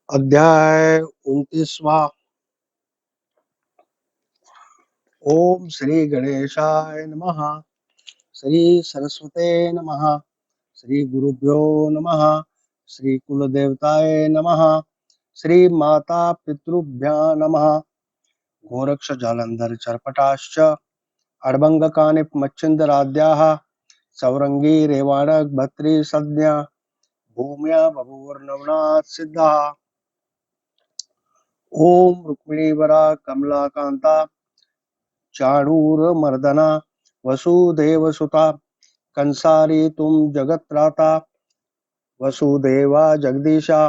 अध्याय 29वां। ओम श्री गणेशाय नमः। श्री सरस्वते नमः। श्री गुरुभ्यो नमः। श्री कुलदेवताय नमः। श्री माता पितृभ्य नमः। गोरक्ष जालंधर चरपटाश्च अड़बंग कानिप मच्छिंदराद्याः सौरंगी रेवाणक भत्री सज्ञा भूम्या बभूवर्नवनाथ सिद्धाः। ओम रुक्मिणीवरा कमलाकांता चाणूरमर्दना वसुदेवसुता कंसारी तुम जगत्राता वसुदेवा जगदीशा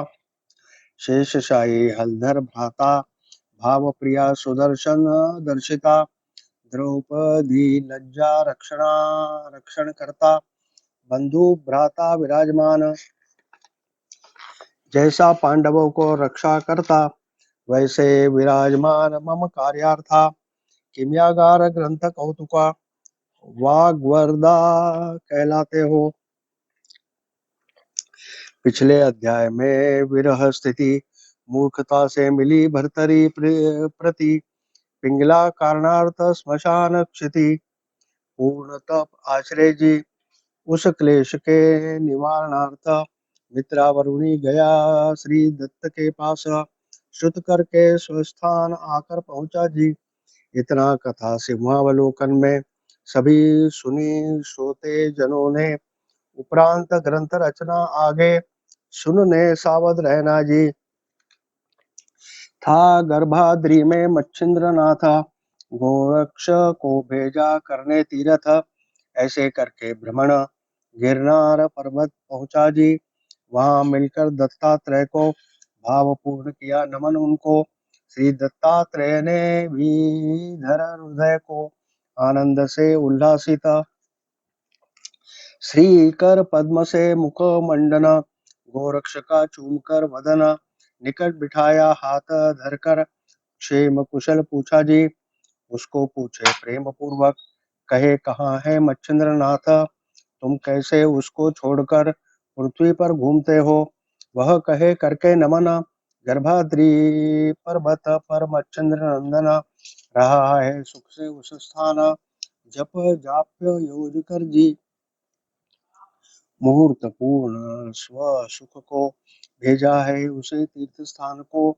शेषशायी हलधर भ्राता भावप्रिया सुदर्शन दर्शिता द्रौपदी लज्जा रक्षणा रक्षण करता बंधु भ्राता विराजमान जैसा पांडवों को रक्षा करता वैसे विराजमान मम कार्यार्था किम्यागार ग्रंथ कौतुका वाग्वरदा कहलाते हो। पिछले अध्याय में विरह स्थिति मूर्खता से मिली भर्तरी प्रति पिंगला कारणार्थ श्मशान क्षिति पूर्ण तप आश्रय जी उस क्लेश के निवारणार्थ मित्रावरुणी गया श्री दत्त के पास श्रुत करके स्वस्थान आकर पहुंचा जी। इतना कथा सिंहावलोकन में सभी सुनी श्रोते जनों ने उपरांत ग्रंथ रचना आगे सुनने सावध रहना जी। था गर्भाद्रि में मच्छिंद्र नाथ गोरक्ष को भेजा करने तीरथ ऐसे करके भ्रमण गिरनार पर्वत पहुंचा जी। वहां मिलकर दत्तात्रेय को भावपूर्ण किया नमन उनको। श्री दत्तात्रेय ने भी धर हृदय को आनंद से उल्लासित श्री कर पद्म से मुख मंडन गोरक्ष का चूमकर वदन निकट बिठाया हाथ धरकर क्षेम कुशल पूछा जी। उसको पूछे प्रेम पूर्वक कहे कहाँ है मच्छिंद्र नाथ तुम कैसे उसको छोड़कर पृथ्वी पर घूमते हो। वह कहे करके नमन गर्भाद्रि पर्वत पर मच्छिंद्र नंदन रहा है सुख से उस स्थान जप जाप्य योज कर जी। मुहूर्त पूर्ण स्व सुख को भेजा है उसे तीर्थ स्थान को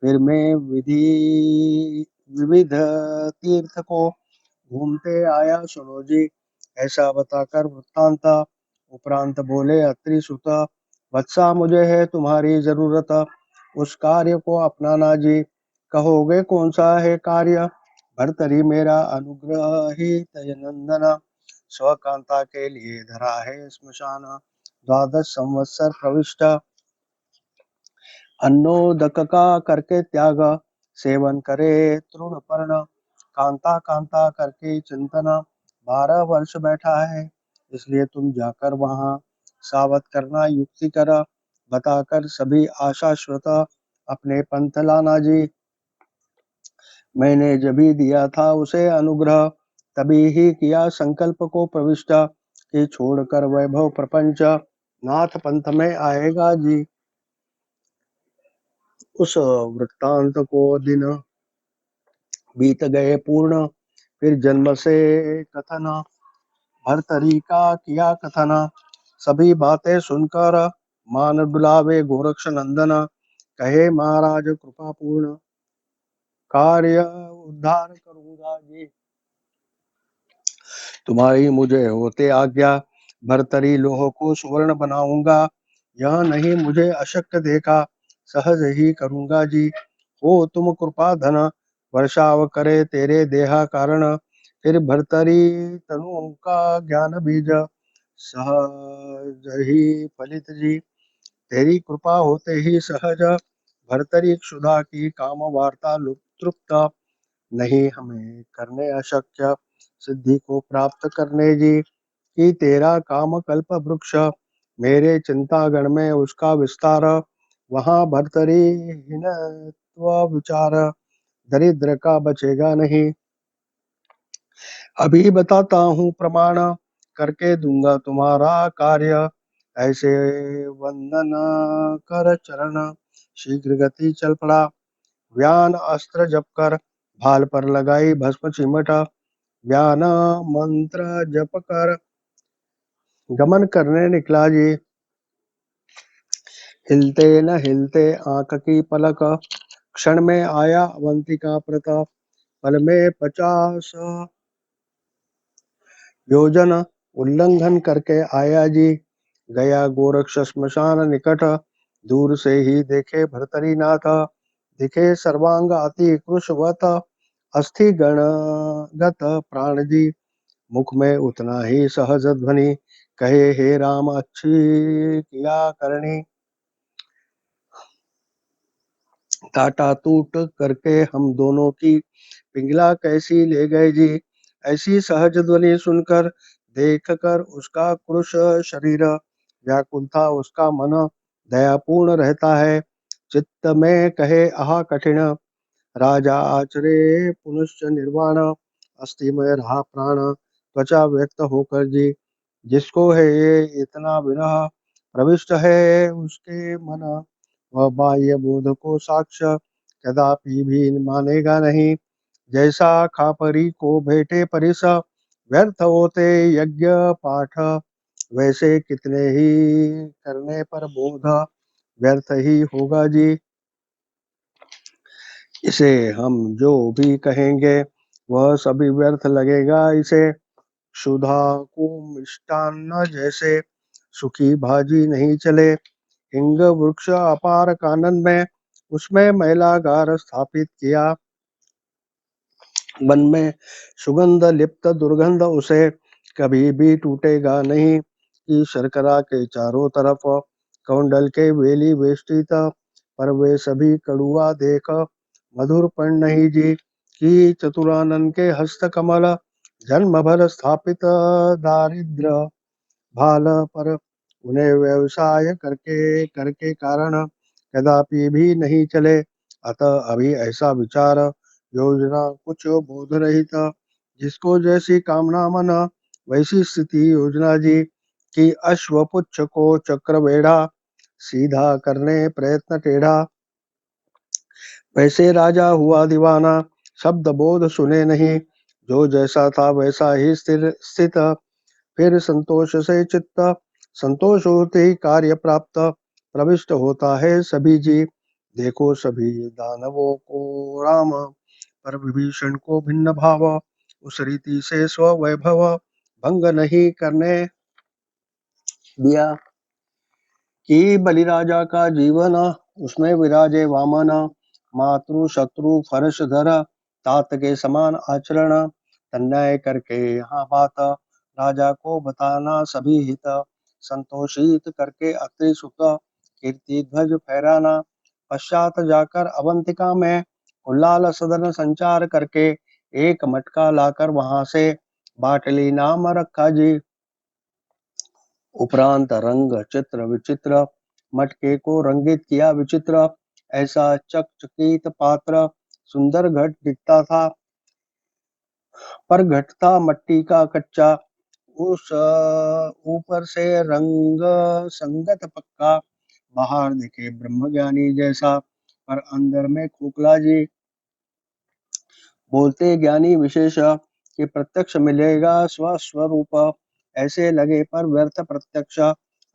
फिर मैं विधि विविध तीर्थ को घूमते आया सुनो जी। ऐसा बताकर वृत्तांत उपरांत बोले अत्रि सुत वत्सा मुझे है तुम्हारी जरूरत उस कार्य को अपनाना जी। कहोगे कौन सा है कार्य भर्तरी मेरा अनुग्रह ही तयनंदन स्वकांता के लिए धरा है श्मशान द्वादश संवत्सर प्रविष्ट अन्नोदक का करके त्याग सेवन करे तृण पर्ण कांता कांता करके चिंतना 12 वर्ष बैठा है इसलिए तुम जाकर वहां सावध करना युक्ति कर बताकर सभी आशाश्वत अपने पंथ लाना जी। मैंने जभी दिया था उसे अनुग्रह तभी ही किया संकल्प को प्रविष्ट कि छोड़कर वैभव प्रपंच नाथ पंथ में आएगा जी। उस वृत्तांत को दिन बीत गए पूर्ण फिर जन्म से कथन भर्तरी का किया कथन सभी बातें सुनकर मान डुलावे गोरक्ष नंदन कहे महाराज कृपा पूर्ण कार्य उद्धार करूंगा जी। तुम्हारी मुझे होते आज्ञा भर्तरी लोह को सुवर्ण बनाऊंगा यह नहीं मुझे अशक्य देखा सहज ही करूंगा जी। हो तुम कृपा धन वर्षाव करे तेरे देहा कारण फिर भर्तरी तनु का ज्ञान बीज सहज ही फलित जी। तेरी कृपा होते ही सहज भर्तरी क्षुधा की काम वार्ता तृप्त नहीं हमें करने अशक्य सिद्धि को प्राप्त करने जी। कि तेरा काम कल्प वृक्ष मेरे चिंतागण में उसका विस्तार वहां भर्तरी हीनत्व विचार दरिद्र का बचेगा नहीं। अभी बताता हूँ प्रमाण करके दूंगा तुम्हारा कार्य ऐसे वंदन कर चरण शीघ्र गति चल पड़ा। व्यान अस्त्र जप कर भाल पर लगाई भस्म चिमट। व्यान मंत्र जप कर गमन करने निकला जी। हिलते न हिलते आंख की पलक, क्षण में आया अवंतिका प्रताप। पल में 50 योजन उल्लंघन करके आया जी। गया गोरक्ष श्मशान निकट, दूर से ही देखे भर्तरीनाथ। दिखे सर्वांग अति कृशवत, अस्थि गणगत प्राण जी। मुख में उतना ही सहज ध्वनि, कहे हे राम अच्छी किया करनी। टाटा टूट करके हम दोनों की पिंगला कैसी ले गए जी। ऐसी सहज ध्वनि सुनकर देख कर उसका कृश शरीर, व्याकुल था उसका मन दयापूर्ण रहता है। चित्त में कहे आह कठिन, राजा आचरे पुनश्च निर्वाण। अस्थि में रहा प्राण त्वचा व्यक्त होकर जी। जिसको है ये इतना विरह प्रविष्ट है उसके मन, वह बाह्य बोध को साक्ष कदापि भी मानेगा नहीं। जैसा खापरी को भेंटे परिस, व्यर्थ होते यज्ञ पाठ। वैसे कितने ही करने पर बोध व्यर्थ ही होगा जी। इसे हम जो भी कहेंगे वह सभी व्यर्थ लगेगा इसे। क्षुधा को मिष्टान्न जैसे सुखी भाजी नहीं चले। हिंग वृक्ष अपार कानन में उसमें मैलागार स्थापित किया। वन में सुगंध लिप्त दुर्गंध उसे कभी भी टूटेगा नहीं। कि शर्करा के चारों तरफ कौंडल के वेली वेष्टित, पर वे सभी कड़ुआ देख मधुर पण नहीं जी। कि चतुरानन के हस्त कमल जन्म भर स्थापित दारिद्र भाल, पर उन्हें व्यवसाय करके करके कारण कदापि भी नहीं चले। अतः अभी ऐसा विचार योजना कुछ बोध रहित, जिसको जैसी कामना मन वैसी स्थिति योजना जी। कि अश्वपुच्छ को चक्र बेढ़ा, सीधा करने प्रयत्न टेढ़ा। वैसे राजा हुआ दीवाना, शब्द बोध सुने नहीं। जो जैसा था वैसा ही स्थिर स्थित, फिर संतोष से चित्त संतोष होते ही कार्य प्राप्त प्रविष्ट होता है सभी जी। देखो सभी दानवों को राम, पर विभीषण को भिन्न भाव। उस रीति से स्ववैभव भंग नहीं करने दिया। कि बलिराजा का जीवन उसमें विराजे वामन। मातृ शत्रु फर्श धर तात के समान आचरण। अन्याय करके यहाँ बात राजा को बताना सभी हित। संतोषित करके अत्रि सुत कीर्ति ध्वज फहराना। पश्चात जाकर अवंतिका में उल्लाल सदन संचार करके एक मटका लाकर वहां से बाटली नाम रखा जी। उपरांत रंग चित्र विचित्र मटके को रंगित किया विचित्र। ऐसा चकचकित पात्र सुंदर घट दिखता था, पर घट था मट्टी का कच्चा। उस ऊपर से रंग संगत पक्का, बाहर दिखे ब्रह्मज्ञानी जैसा, पर अंदर में खोखला जी। बोलते ज्ञानी विशेष कि प्रत्यक्ष मिलेगा स्वस्वरूप, ऐसे लगे पर व्यर्थ प्रत्यक्ष।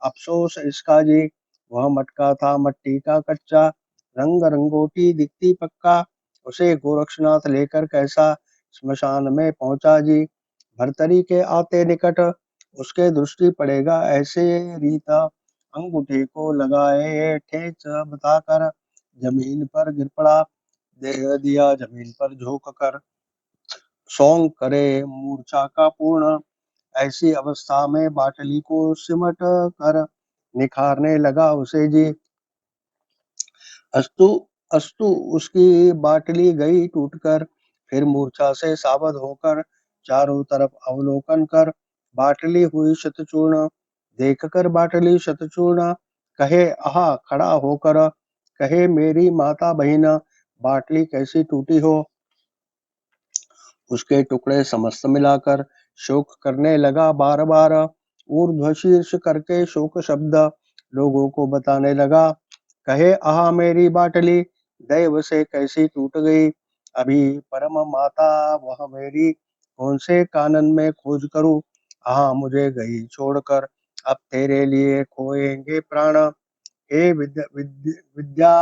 अफसोस इसका जी, वह मटका था मट्टी का कच्चा, रंग रंगोटी दिखती पक्का। उसे गोरक्षनाथ लेकर कैसा स्मशान में पहुंचा जी। भरतरी के आते निकट उसके दृष्टि पड़ेगा ऐसे रीत। अंगूठे को लगाए ठेच बताकर जमीन पर गिर पड़ा। दे दिया जमीन पर झोंक कर, सौंग करे मूर्छा का पूर्ण। ऐसी अवस्था में बाटली को सिमट कर निखारने लगा उसे जी। अस्तु अस्तु उसकी बाटली गई टूटकर। फिर मूर्छा से सावध होकर चारों तरफ अवलोकन कर बाटली हुई शतचूर्ण। देख कर बाटली शतचूर्ण, कहे आहा खड़ा होकर, कहे मेरी माता बहिन बाटली कैसी टूटी हो। उसके टुकड़े समस्त मिलाकर शोक करने लगा बार बार। ऊर्ध्व शीर्ष करके शोक शब्द लोगों को बताने लगा। कहे आहा मेरी बाटली दैव से कैसी टूट गई। अभी परम माता वह मेरी कौन से कानन में खोज करूं। आहा मुझे गई छोड़कर अब तेरे लिए खोएंगे प्राण। हे विद्या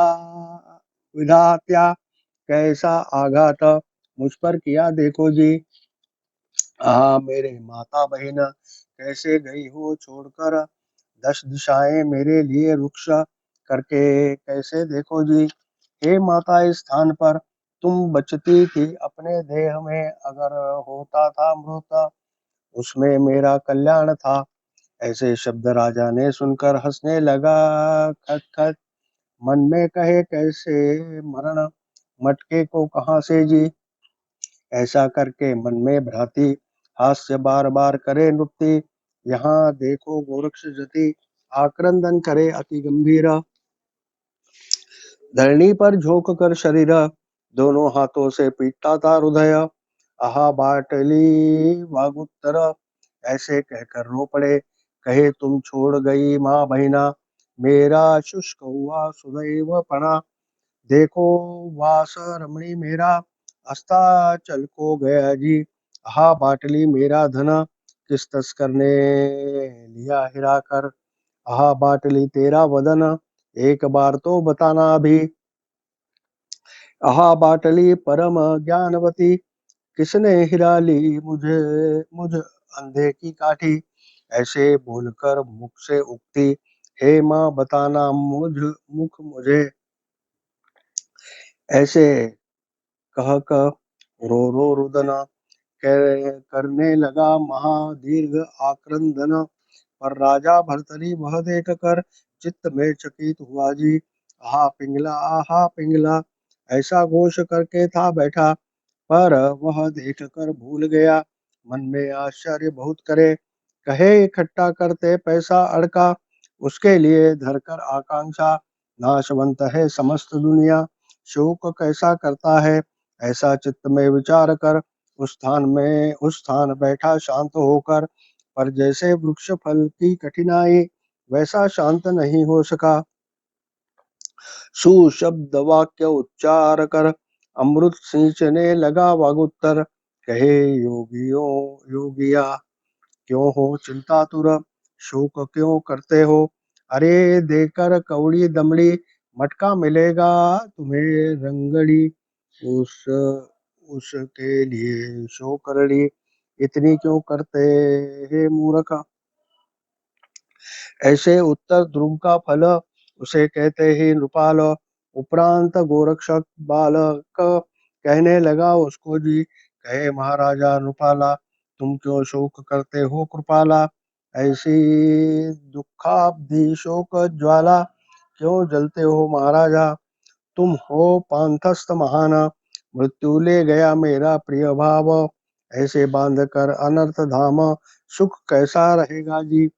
विधात्या कैसा आघात मुझ पर किया देखो जी। आहा मेरे माता बहन कैसे गई हो छोड़कर। दस दिशाएं मेरे लिए रुक्ष करके कैसे देखो जी। हे माता इस स्थान पर तुम बचती थी अपने देह में अगर होता था अमृत उसमें मेरा कल्याण था। ऐसे शब्द राजा ने सुनकर हंसने लगा खट खट। मन में कहे कैसे मरण मटके को कहाँ से जी। ऐसा करके मन में भ्राती हास्य बार बार करे नृत्य। यहाँ देखो गोरक्ष जति आक्रंदन करे अति गंभीर। धरणी पर झोंक कर शरीर दोनों हाथों से पीटता था हृदय। आहा बाटली वागुत्तर ऐसे कहकर रो पड़े। कहे तुम छोड़ गई माँ बहिना मेरा शुष्क हुआ सुदैव पना। देखो वास रमणी मेरा अस्ताचल को गया जी। हा बाटली मेरा धन किस तस्कर ने लिया हिरा कर। हा बाटली तेरा वदन एक बार तो बताना अभी। आहा बाटली परम ज्ञानवती किसने हिरा ली मुझे मुझ अंधे की काठी। ऐसे बोलकर मुख से उगती हे माँ बताना मुझ मुख मुझे। ऐसे कह कर रो रो रुदन करने लगा महादीर्घ आक्रंदन। पर राजा भर्तरी वह देख कर चित्त में चकित हुआ जी। आहा पिंगला ऐसा घोष करके था बैठा पर वह देख कर भूल गया। मन में आश्चर्य बहुत करे कहे इकट्ठा करते पैसा अड़का उसके लिए धरकर आकांक्षा। नाशवंत है समस्त दुनिया शोक कैसा करता है। ऐसा चित्त में विचार कर उस स्थान बैठा शांत होकर। पर जैसे वृक्ष फल की कठिनाई वैसा शांत नहीं हो सका। सुशब्द वाक्य उच्चार कर अमृत सींचने लगा वागुत्तर। कहे योगियों योगिया क्यों हो चिंतातुर शोक क्यों करते हो। अरे देकर कौड़ी दमड़ी मटका मिलेगा तुम्हें रंगड़ी। उस उसके लिए शोक रड़ी इतनी क्यों करते हे मूर्ख। ऐसे उत्तर ध्रुव का फल उसे कहते ही नृपाल। उपरांत गोरक्षक बालक कहने लगा उसको जी। कहे महाराजा नृपाला तुम क्यों शोक करते हो कृपाला। ऐसी दुखाब्धि शोक ज्वाला क्यों जलते हो महाराजा। तुम हो पांथस्थ महान मृत्यु ले गया मेरा प्रिय भाव। ऐसे बांध कर अनर्थ धाम सुख कैसा रहेगा जी।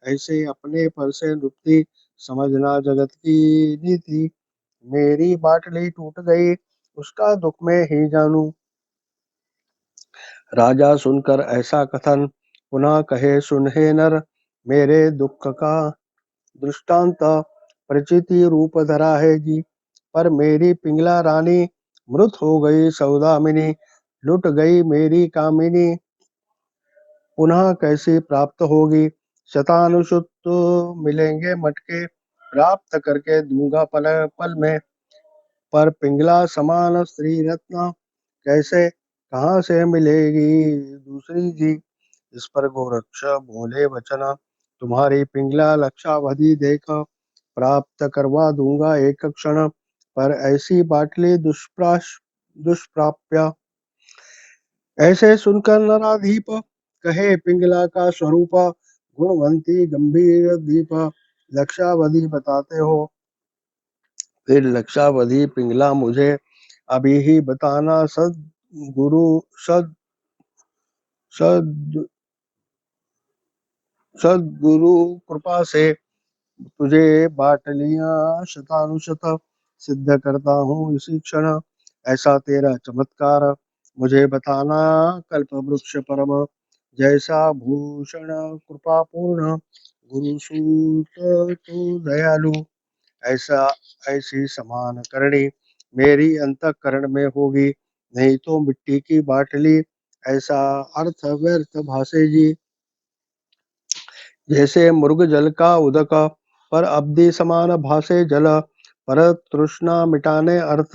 ऐसे अपने पर से नुकती समझना जगत की नीति। मेरी बाटली टूट गई उसका दुख में ही जानू। राजा सुनकर ऐसा कथन पुनः कहे सुन हे नर मेरे दुख का दृष्टांत प्रचिति रूप धरा है जी। पर मेरी पिंगला रानी मृत हो गई सौदामिनी लुट गई मेरी कामिनी पुनः कैसी प्राप्त होगी। शतानुशुत मिलेंगे मटके प्राप्त करके दूंगा पल पल में। पर पिंगला समान स्त्री रत्न कैसे कहाँ से मिलेगी दूसरी जी। इस पर गोरक्ष बोले वचन तुम्हारी पिंगला लक्षावधि देख प्राप्त करवा दूंगा एक क्षण। पर ऐसी बाटली दुष्प्राप्य। ऐसे सुनकर नराधीप कहे पिंगला का स्वरूप गुणवंती गंभीर दीप लक्षावधि बताते हो। फिर लक्षावधि पिंगला मुझे अभी ही बताना गुरु सद सद सदगुरु कृपा से तुझे बाटलियां शतानुशत सिद्ध करता हूँ इसी क्षण। ऐसा तेरा चमत्कार मुझे बताना कल्प वृक्ष परम जैसा भूषण कृपा पूर्ण गुरु सूत तू दयालु। ऐसा ऐसी समान करणी मेरी अंतःकरण में होगी, नहीं तो मिट्टी की बाटली ऐसा अर्थ व्यर्थ भाषे जी। जैसे मृग जल का उदक पर अब्धि समान भासे जल, पर तृष्णा मिटाने अर्थ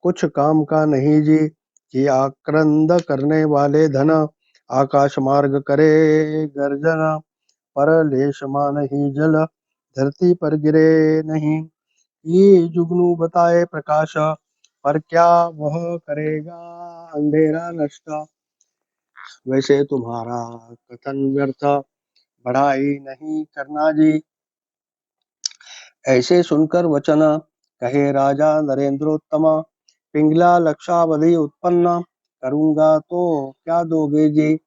कुछ काम का नहीं जी। कि आक्रंद करने वाले धन आकाश मार्ग करे गर्जन, पर लेश मान ही जल धरती पर गिरे नहीं। ये जुगनू बताए प्रकाश, पर क्या वह करेगा अंधेरा नष्ट। वैसे तुम्हारा कथन व्यर्थ, बढ़ाई नहीं करना जी। ऐसे सुनकर वचन कहे राजा नरेंद्रोत्तम, पिंगला लक्षावधि उत्पन्न करूंगा तो क्या दोगे जी।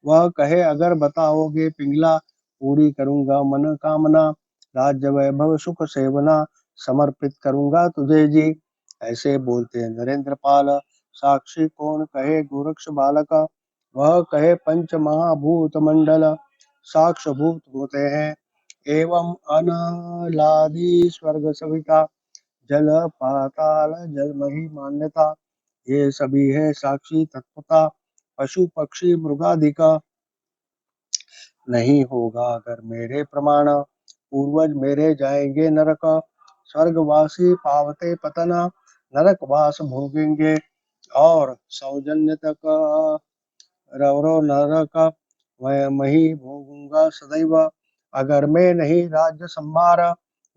वह कहे अगर बताओगे पिंगला, पूरी करूंगा मन कामना, राज्य वैभव सुख सेवना समर्पित करूंगा तुझे जी। ऐसे बोलते हैं नरेंद्र पाल, साक्षी कौन कहे गोरक्ष बालक, वह कहे पंच महाभूत मंडल साक्ष भूत होते हैं, एवं अनलादि स्वर्ग सविता जल पाताल जल मही मान्यता, ये सभी है साक्षी तत्वता, पशु पक्षी मृगादि का नहीं होगा अगर मेरे प्रमाण, पूर्वज मेरे जाएंगे नरक, स्वर्गवासी पावते पतन नरक वास भोगेंगे, और सौजन्य तक रवरो नरक मैं मही भोगूंगा सदैव। अगर मैं नहीं राज्य संभार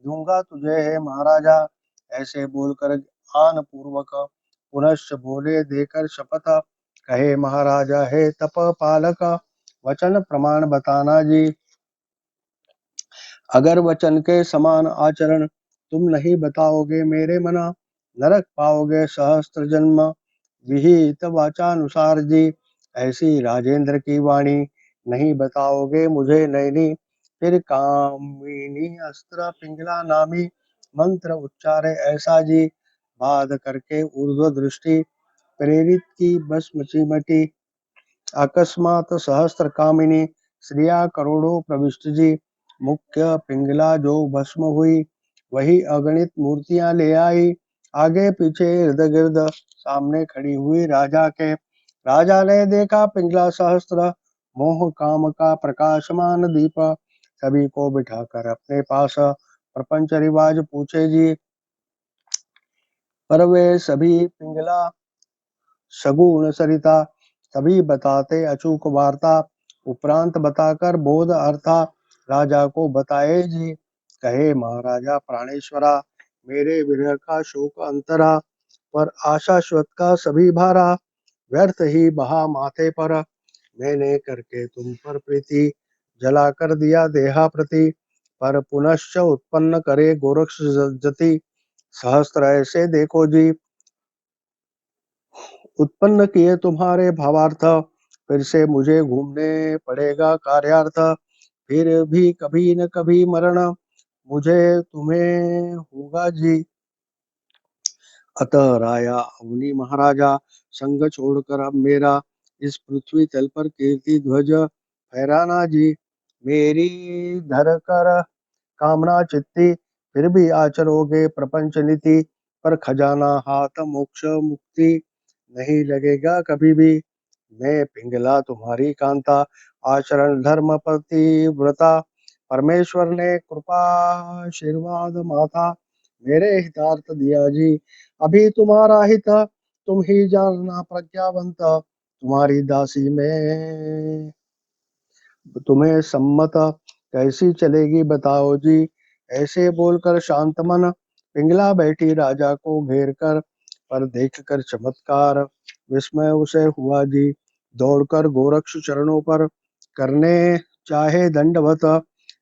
दूंगा तुझे है महाराजा। ऐसे बोलकर आन पूर्वक पुनश्च बोले देकर शपथ, कहे महाराजा है तप पालक, वचन प्रमाण बताना जी। अगर वचन के समान आचरण तुम नहीं बताओगे मेरे मना, नरक पाओगे सहस्त्र जन्म विहित वाचानुसार जी। ऐसी राजेंद्र की वाणी नहीं बताओगे मुझे नैनी, फिर कामिनी अस्त्र पिंगला नामी मंत्र उच्चारे ऐसा जी। बाध करके ऊर्ध्व दृष्टि प्रेरित की भस्म चिमटी, अकस्मात सहस्त्र कामिनी श्रिया करोड़ों प्रविष्ट जी। मुख्य पिंगला जो भस्म हुई वही अगणित मूर्तियां ले आई, आगे पीछे इर्द गिर्द सामने खड़ी हुई राजा के। राजा ने देखा पिंगला सहस्त्र मोह काम का प्रकाशमान दीप, सभी को बिठाकर अपने पास प्रपंच रिवाज पूछे जी। पर वे सभी पिंगला सगुण सरिता सभी बताते अचूक वार्ता, उपरांत बताकर बोध अर्था राजा को बताए जी। कहे महाराजा प्राणेश्वरा, मेरे विरह का शोक अंतरा, पर आशाश्वत का सभी भारा व्यर्थ ही बहा माथे पर। मैंने करके तुम पर प्रीति जला कर दिया देहा प्रति, पर पुनश्च उत्पन्न करे गोरक्ष जति, सहस्त्र ऐसे देखो जी। उत्पन्न किए तुम्हारे भावार्थ, फिर से मुझे घूमने पड़ेगा कार्यार्थ, फिर भी कभी न कभी मरण मुझे तुम्हें होगा जी। अतः राया अवनी महाराजा, संग छोड़कर अब मेरा इस पृथ्वी तल पर कीर्ति ध्वज फहराना जी। मेरी धर कर कामना चित्ती, फिर भी आचरोगे प्रपंच नीति, पर खजाना हाथ मोक्ष मुक्ति नहीं लगेगा कभी भी। मैं पिंगला तुम्हारी कांता, आचरण धर्म पति व्रता, परमेश्वर ने कृपा आशीर्वाद माता मेरे हितार्थ दिया जी। अभी तुम्हारा हित तुम ही जानना प्रज्ञावंत, तुम्हारी दासी में तुम्हें सम्मत कैसी चलेगी बताओ जी। ऐसे बोलकर शांत मन पिंगला बैठी राजा को घेर कर, पर देख कर चमत्कार विस्मय उसे हुआ जी। दौड़कर गोरक्ष चरणों पर करने चाहे दंडवत,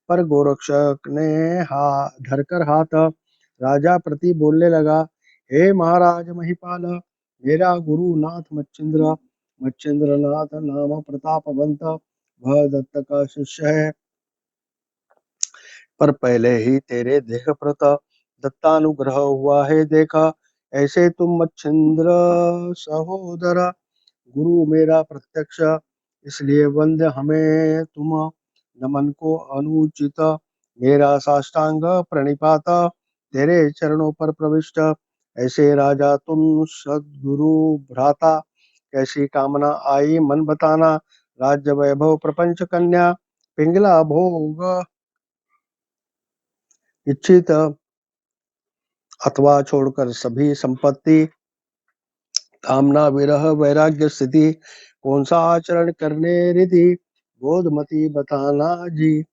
पर गोरक्षक ने धरकर हाथ राजा प्रति बोलने लगा, हे महाराज महिपाल, मेरा गुरु नाथ मच्छिंद्र मच्छिंद्र नाथ नाम प्रतापवंत वह दत्त का शिष्य है, पर पहले ही तेरे देह प्रत दत्तानुग्रह हुआ है देखा। ऐसे तुम मच्छिंद्र सहोदर गुरु मेरा प्रत्यक्ष, इसलिए वंद्य हमें तुम नमन को अनुचित, मेरा साष्टांग प्रणिपात तेरे चरणों पर प्रविष्ट। ऐसे राजा तुम सद्गुरु भ्राता, कैसी कामना आई मन बताना। राज्य वैभव प्रपंच कन्या, पिंगला भोग इच्छित, अथवा छोड़कर सभी संपत्ति, कामना विरह वैराग्य स्थिति, कौन सा आचरण करने रिधि, बोधमती बताना जी।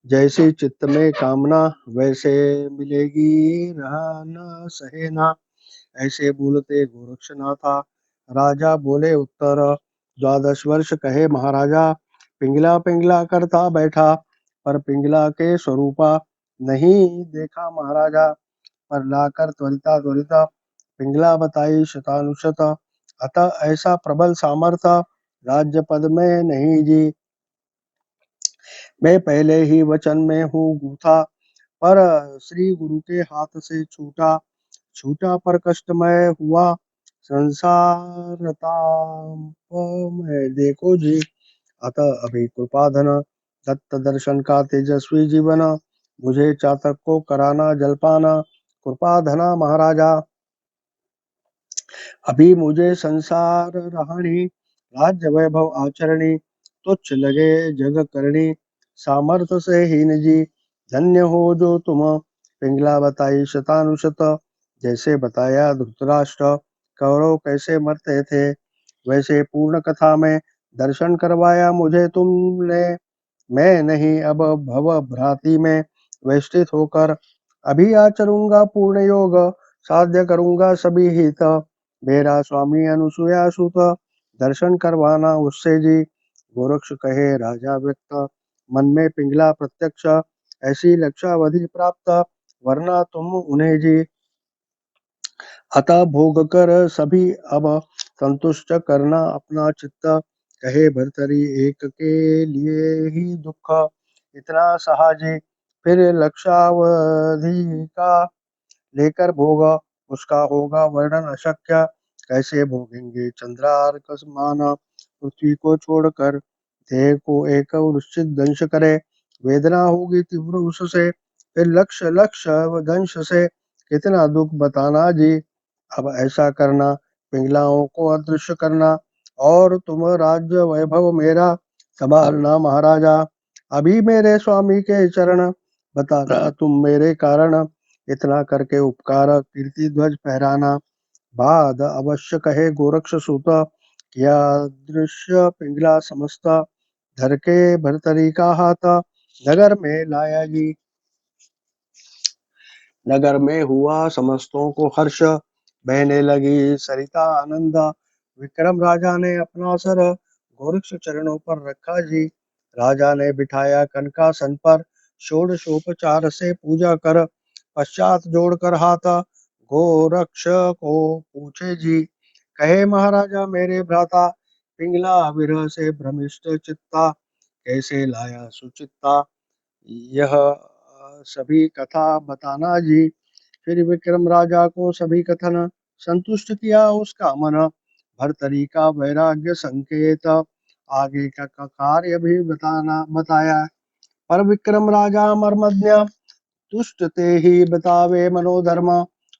जैसी चित्त में कामना, वैसे मिलेगी रहा न सहे ना। ऐसे बोलते गोरक्षनाथा, राजा बोले उत्तर। 12 वर्ष कहे महाराजा, पिंगला पिंगला करता बैठा, पर पिंगला के स्वरूपा नहीं देखा महाराजा। पर लाकर त्वरिता त्वरिता, पिंगला बताई शतानुशत, अतः ऐसा प्रबल सामर्थ, राज्य पद में नहीं जी। मैं पहले ही वचन में हूँ गूथा, पर श्री गुरु के हाथ से छूटा। छूटा पर कष्टमय हुआ, संसार ताप में देखो जी। अतः अभी कृपा धन, दत्त दर्शन का तेजस्वी जीवन, मुझे चातक को कराना जलपाना। कृपा धना महाराजा, अभी मुझे संसार रहाणी, राज्य वैभव आचरणी, तुच्छ लगे जग करणी, सामर्थ्य से हीन जी। धन्य हो जो तुम, पिंगला बताई शतानुशत, जैसे बताया धृतराष्ट्र, कौरव कैसे मरते थे, वैसे पूर्ण कथा में दर्शन करवाया मुझे तुमने। मैं नहीं अब भव भ्रांति में वेष्टित होकर, अभी आचरूंगा पूर्ण योग, साध्य करूंगा सभी हित। मेरा स्वामी अनुसुया सुत, दर्शन करवाना उससे जी। गोरक्ष कहे राजा व्यक्त, मन में पिंगला प्रत्यक्ष, ऐसी लक्षावधि प्राप्त, वरना तुम उन्हें जी। अतः भोग कर सभी अब संतुष्ट करना अपना चित्त, कहे भर्तरी एक के लिए ही दुख, इतना सहाजे फिर लक्षावधि का लेकर भोग, उसका होगा वर्णन अशक्य। कैसे भोगेंगे चंद्रार्क समान, पृथ्वी को छोड़कर देह को एक निश्चित दंश करे। वेदना होगी तीव्र उससे, फिर लक्ष लक्ष दंश से, कितना दुख बताना जी। अब ऐसा करना, पिंगलाओं को अदृश्य करना, और तुम राज्य वैभव मेरा संभालना महाराजा। अभी मेरे स्वामी के चरण, बताना तुम मेरे कारण, इतना करके उपकार कीर्ति ध्वज फहराना। बाद अवश्य कहे गोरक्ष सूत, किया दृश्य पिंगला समस्त, धर के भरतरी का हाथ, नगर में लाया जी। नगर में हुआ समस्तों को हर्ष, बहने लगी सरिता आनंद। विक्रम राजा ने अपना सर गोरक्ष चरणों पर रखा जी। राजा ने बिठाया कनकासन पर, षोडशोपचार से पूजा कर, पश्चात जोड़कर हाथ गोरक्ष को पूछे जी। कहे महाराजा मेरे भ्राता, पिंगला विरह से भ्रमिष्ट चित्ता, कैसे लाया सुचित्ता, यह सभी कथा बताना जी। फिर विक्रम राजा को सभी कथन संतुष्ट किया उसका मन, भर्तरी का वैराग्य संकेत, आगे का कार्य भी बताया। पर विक्रम राजा मर्मज्ञ, तुष्ट ते ही बतावे मनोधर्म,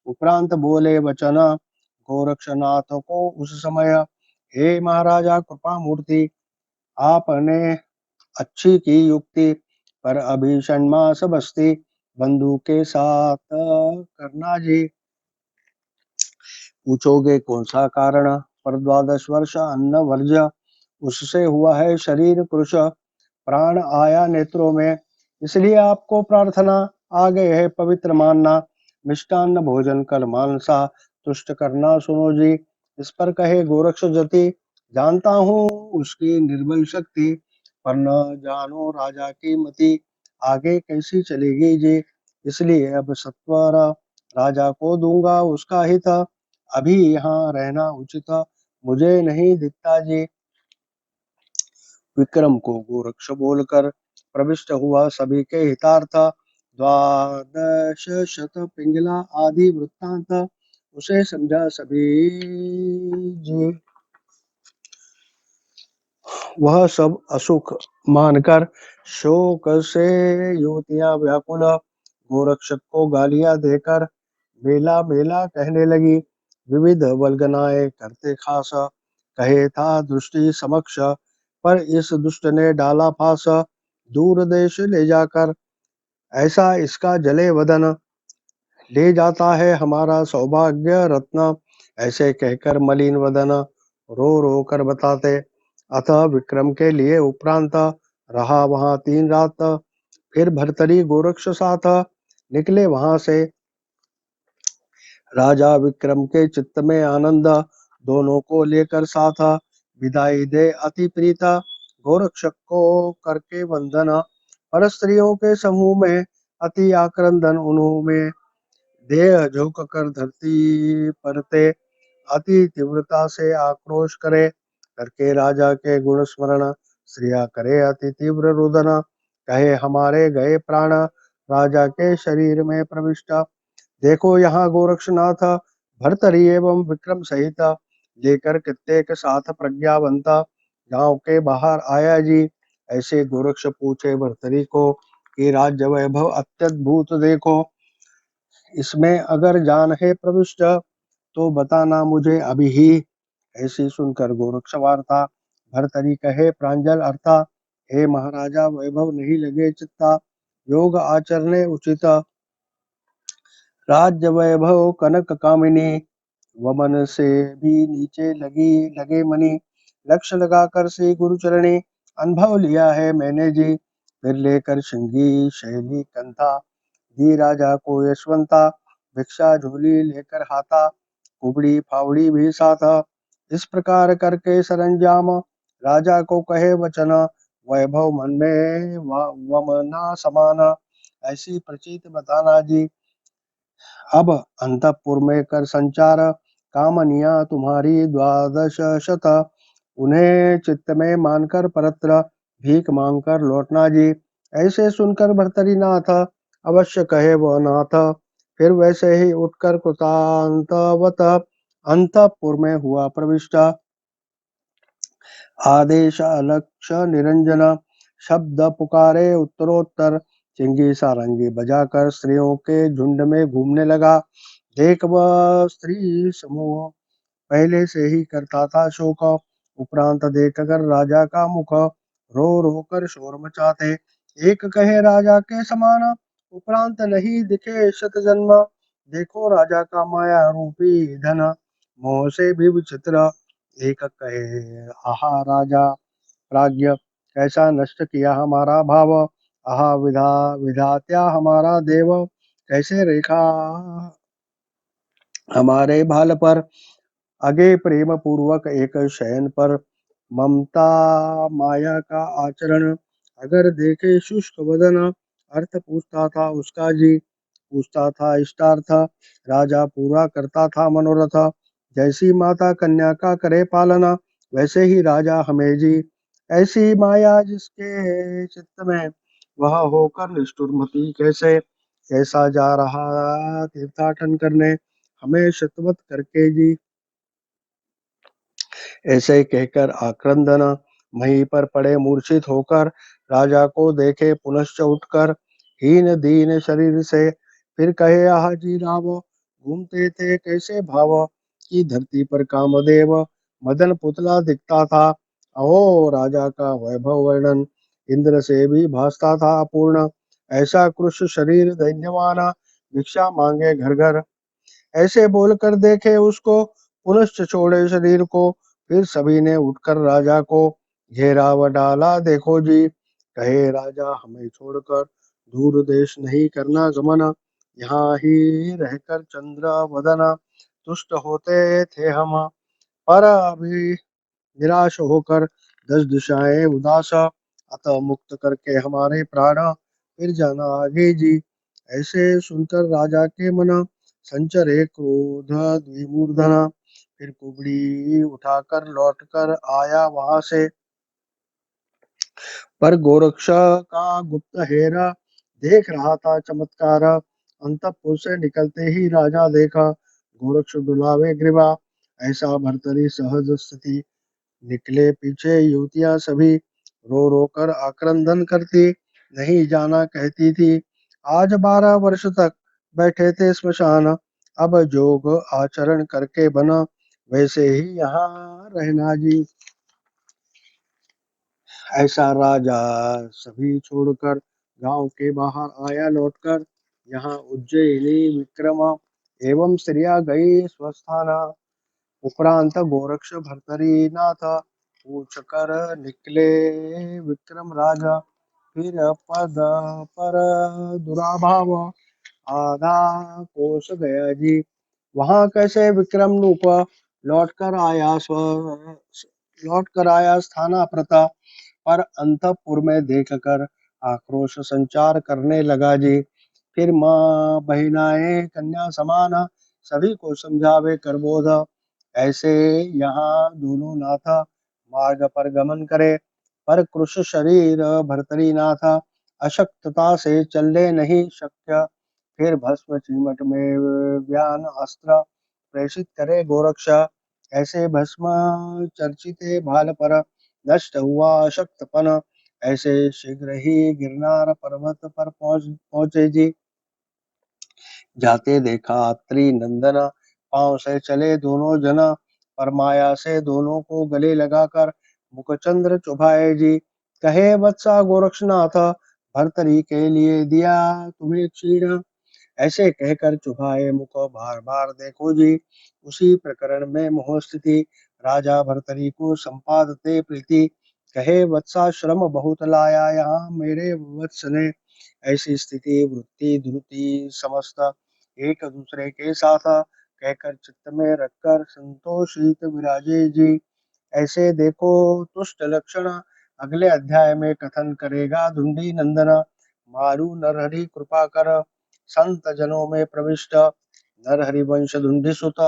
उपरांत बोले वचन गोरक्षनाथ को उस समय। हे महाराजा कृपा मूर्ति, आपने अच्छी की युक्ति, पर अभी षण्मास बस्ती, बंधु के साथ करना जी। पूछोगे कौन सा कारण, पर 12 वर्ष अन्न वर्ज्य, उससे हुआ है शरीर कृश, प्राण आया नेत्रों में, इसलिए आपको प्रार्थना आ गए है पवित्र मानना। मिष्टान्न भोजन कर मानसा, तुष्ट करना सुनो जी। इस पर कहे गोरक्ष जति, जानता हूँ उसकी निर्बल शक्ति, पर न जानो राजा की मति, आगे कैसी चलेगी जी। इसलिए अब सत्वर राजा को दूंगा उसका हित, अभी यहाँ रहना उचित मुझे नहीं दिखता जी। विक्रम को गोरक्ष बोलकर प्रविष्ट हुआ सभी के हितार्थ, 12 शत पिंगला आदि वृत्तांत, उसे समझा सभी जी। वह सब असुख मानकर शोक से युवतियां व्याकुल, गोरक्षक को गालियां देकर बेला बेला कहने लगी। विविध वल्गनाएं करते खास कहे था दृष्टि समक्ष, पर इस दुष्ट ने डाला फास। दूर देश ले जाकर ऐसा इसका जले वदन, ले जाता है हमारा सौभाग्य रत्न। ऐसे कहकर मलिन वदन रो रो कर बताते। अतः विक्रम के लिए उपरांत रहा वहां 3 रात। फिर भर्तरी गोरक्ष साथ निकले वहां से। राजा विक्रम के चित्त में आनंद, दोनों को लेकर साथ विदाई दे अति प्रीता। गोरक्षक को करके वंदन, पर स्त्रियों के समूह में अति आक्रंदन उन्होंने। देह झोंक कर धरती परते अति तीव्रता से आक्रोश करे। करके राजा के गुण स्मरण स्त्रिया करे अति तीव्र रुदन। कहे हमारे गए प्राण राजा के शरीर में प्रविष्ट। देखो यहाँ गोरक्षनाथ भर्तरी एवं विक्रम सहित लेकर कित्तेक साथ प्रज्ञावंता गांव के बाहर आया जी। ऐसे गोरक्ष पूछे भर्तरी को कि राज्य वैभव अत्यद्भुत देखो, इसमें अगर जान है प्रविष्ट तो बताना मुझे अभी ही। ऐसी सुनकर गोरक्ष वार्ता भर्तरी कहे प्रांजल अर्था। हे महाराजा वैभव नहीं लगे चित्ता, योग आचरणे उचित। राज्य वैभव कनक कामिनी, वमन से भी नीचे लगे मनी। लक्ष्य लगाकर श्री गुरु चरणी, अनुभव लिया है मैंने जी। फिर लेकर श्रृंगी शैली कंथा, दी राजा को यशवंता। भिक्षा झोली लेकर हाथा, कुबड़ी फावड़ी भी साथा। इस प्रकार करके सरंजाम राजा को कहे वचन। वैभव मन में वमना समान, ऐसी प्रचीत बताना जी। अब अंतपुर में कर संचार, कामनिया तुम्हारी 12 शत। उन्हें चित्त में मानकर परत्र भीख मांगकर लौटना जी। ऐसे सुनकर भर्तरीनाथ अवश्य कहे वह नाथ। फिर वैसे ही उठकर कृतांतवत अंतपुर में हुआ प्रविष्ट। आदेश अलक्ष निरंजन, शब्द पुकारे उत्तरोत्तर। चिंगी सारंगी बजाकर स्त्रियों के झुंड में घूमने लगा। देख वह स्त्री समूह पहले से ही करता था शोक। उपरांत देखकर राजा का मुख रो रो कर शोर मचाते। एक कहे राजा के समान, उपरांत नहीं दिखे शत जन्म। देखो राजा का माया रूपी धन, मोह से भी विचित्र। एक कहे आहा राजा प्राज्ञ, कैसा नष्ट किया हमारा भाव। आहा विधात्या हमारा देव, कैसे रेखा हमारे भाल पर। अगे प्रेम पूर्वक एक शयन पर, ममता माया का आचरण। अगर देखे शुष्क वदन, अर्थ पूछता था उसका जी। पूछता था इष्टार्थ, राजा पूरा करता था मनोरथ। जैसी माता कन्या का करे पालना, वैसे ही राजा हमें जी। ऐसी माया जिसके चित्त में, वह होकर निष्ठुर मती कैसे। कैसा जा रहा तीर्थाटन करने, हमें शतवत करके जी। ऐसे कहकर आक्रंदन मही पर पड़े मूर्छित होकर। राजा को देखे पुनश्च उठकर हीन दीन शरीर से। फिर कहे आह जी राव, घूमते थे कैसे भाव। की धरती पर कामदेव मदन पुतला दिखता था। अहो राजा का वैभव वर्णन, इंद्र से भी भासता था अपूर्ण। ऐसा कृश शरीर दैन्यवाना, भिक्षा मांगे घर घर। ऐसे बोलकर देखे उसको, पुनश्च छोड़े शरीर को। फिर सभी ने उठकर राजा को घेरा व डाला देखो जी। कहे राजा हमें छोड़कर दूर देश नहीं करना गमन। यहाँ ही रहकर चंद्र वदन तुष्ट होते थे हम। पर अभी निराश होकर 10 दिशाएं उदास। अतः मुक्त करके हमारे प्राण फिर जाना आगे जी। ऐसे सुनकर राजा के मन संचरे क्रोध द्विमूर्धन। फिर कुबड़ी उठाकर लौटकर आया वहां से। पर गोरक्ष का गुप्त हेरा देख रहा था चमत्कार। अंतपुर से निकलते ही राजा देखा, गोरक्ष डुलावे ग्रीवा। ऐसा भर्तरी सहज स्थिति, निकले पीछे युवतियां सभी। रो रो कर आक्रंदन करती, नहीं जाना कहती थी। आज 12 वर्ष तक बैठे थे स्मशान, अब जोग आचरण करके बना, वैसे ही यहाँ रहना जी। ऐसा राजा सभी छोड़कर गांव के बाहर आया लौटकर, यहाँ उज्जैनी विक्रम एवं स्त्रिया गई स्वस्थाना। उपरांत गोरक्ष भर्तरी नाथ पूछ कर निकले विक्रम राजा, फिर पद पर दुराभाव आधा कोस गया जी। वहां कैसे विक्रम रूप लौट कर आया स्थाना प्रता, पर अंतपुर में देख कर आक्रोश संचार करने लगा जी। फिर माँ बहिनाएं कन्या समान सभी को समझावे कर बोध, ऐसे यहाँ दोनों नाथा मार्ग पर गमन करे, पर कृश शरीर भर्तरी नाथा अशक्तता से चलने नहीं शक्य। फिर भस्म चीमट में व्यान अस्त्र प्रेषित करे गोरक्षा, ऐसे भस्म चर्चिते भाल पर नष्ट हुआ अशक्तपन। ऐसे शीघ्र ही गिरनार पर्वत पर पहुंचे जी। जाते देखा अत्रि नंदन पांव से चले दोनों जना, पर माया से दोनों को गले लगाकर मुखचंद्र चुभाए जी। कहे वत्सा गोरक्षनाथ भर्तरी के लिए दिया तुम्हें क्षीण, ऐसे कहकर चुभाए मुख बार बार देखो जी। उसी प्रकरण में मोह स्थिति राजा भर्तरी को संपादते प्रीति, कहे वत्सा श्रम बहुत लाया यहाँ मेरे वत्स ने। ऐसी स्थिति वृत्ति धुति समस्त एक दूसरे के साथ कहकर चित्त में रखकर संतोषित विराजे जी। ऐसे देखो तुष्ट लक्षण अगले अध्याय में कथन करेगा धुंडी नंदन। मारु नरहरि कृपा कर संत जनों में प्रविष्ट, नरहरि वंश धुंडी सुत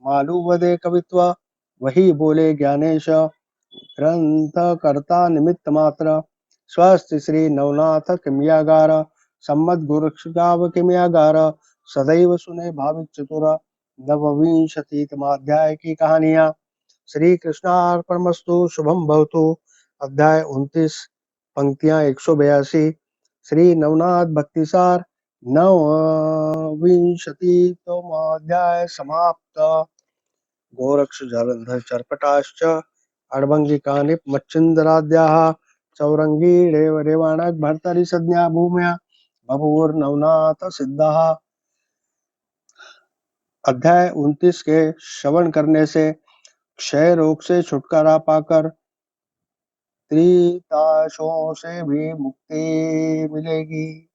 मालू वदे कवित्व, वही बोले ज्ञानेश ग्रंथ कर्ता निमित्त मात्र। स्वस्ति श्री नवनाथ किमियागार सम्मत गुरुक्षाव किमियागार, सदैव सुने भाविक चतुर। नवविंशतितमाध्याय की कहानियां। श्री कृष्णार्पणमस्तु। शुभम भवतु। अध्याय 29 पंक्तियां 182। श्री नवनाथ भक्तिसार नवविंशतितमोऽध्याय समाप्त। गोरक्ष जलंधर चर्पटाश्च अड़भंगिकानि मच्छिंद्राद्याः चौरंगी रेवाणक भर्तरि संज्ञा भूम्या बभूवुर्नवनाथ सिद्धाः। अध्याय 29 के श्रवण करने से क्षय रोग से छुटकारा पाकर त्रिताशों से भी मुक्ति मिलेगी।